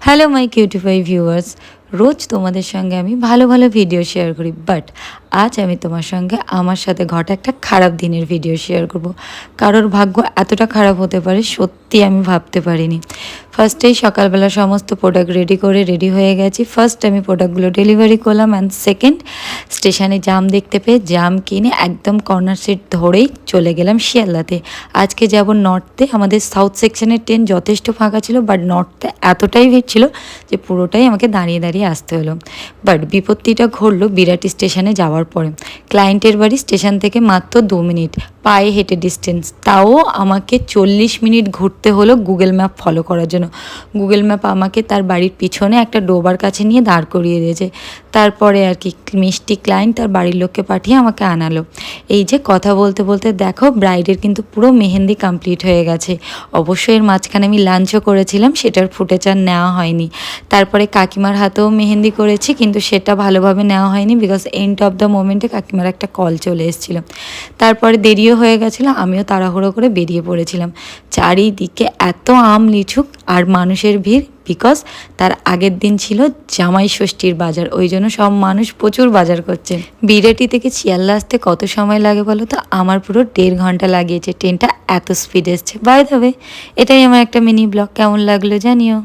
Hello my কিউটিফাই viewers, রোজ তোমাদের সঙ্গে আমি ভালো ভালো ভিডিও শেয়ার করি, বাট আজ আমি তোমার সঙ্গে আমার সাথে ঘটা একটা খারাপ দিনের ভিডিও শেয়ার করব। কারোর ভাগ্য এতটা খারাপ হতে পারে সত্যি আমি ভাবতে পারিনি। ফার্স্টেই সকালবেলা সমস্ত প্রোডাক্ট রেডি হয়ে গেছি। ফার্স্ট আমি প্রোডাক্টগুলো ডেলিভারি করলাম, অ্যান্ড সেকেন্ড স্টেশনে জাম দেখতে পেয়ে জাম কিনে একদম কর্নার সিট ধরেই চলে গেলাম শিয়ালদাতে। আজকে যাব নর্থে। আমাদের সাউথ সেকশনের ট্রেন যথেষ্ট ফাঁকা ছিল, বাট নর্থে এতটাই ভিড় ছিল যে পুরোটাই আমাকে দাঁড়িয়ে দাঁড়িয়ে আসতে হলো। বাট বিপত্তিটা ঘটলো বিরাটি স্টেশনে যাওয়ার পরে। ক্লায়েন্টের বাড়ি স্টেশন থেকে মাত্র 2 মিনিট পায়ে হেঁটে ডিস্টেন্স, তাও আমাকে 40 মিনিট ঘুরতে হলো গুগল ম্যাপ ফলো করার জন্য। গুগল ম্যাপ আমাকে তার বাড়ির পিছনে একটা ডোবার কাছে নিয়ে দাঁড় করিয়ে দিয়েছে। তারপরে আর কি মিষ্টি ক্লায়েন্ট তার বাড়ির লোককে পাঠিয়ে আমাকে আনালো। এই যে কথা বলতে বলতে দেখো ব্রাইডের কিন্তু পুরো মেহেন্দি কমপ্লিট হয়ে গেছে। অবশ্যই এর মাঝখানে আমি লাঞ্চও করেছিলাম, সেটার ফুটেজ আর নেওয়া হয়নি। তারপরে কাকিমার হাতেও মেহেন্দি করেছি, কিন্তু সেটা ভালোভাবে নেওয়া হয়নি বিকজ এন্ড অফ দ্য মোমেন্টে কাকিমার একটা কল চলে এসেছিলো। তারপরে দেরিও হয়ে গেছিলো, আমিও তাড়াহুড়ো করে বেরিয়ে পড়েছিলাম। চারিদিকে এত আম লিচু আর মানুষের ভিড়, বিকজ তার আগের দিন ছিল জামাই ষষ্ঠীর বাজার, ওই জন্য সব মানুষ প্রচুর বাজার করছে। বিরাটি থেকে শিয়ালদা আসতে কত সময় লাগে বলো তো? আমার পুরো 1.5 ঘন্টা লাগিয়েছে, ট্রেনটা এত স্পিড এসছে। বাই দ্য ওয়ে, এটাই আমার একটা মিনি ব্লগ। কেমন লাগলো জানিও।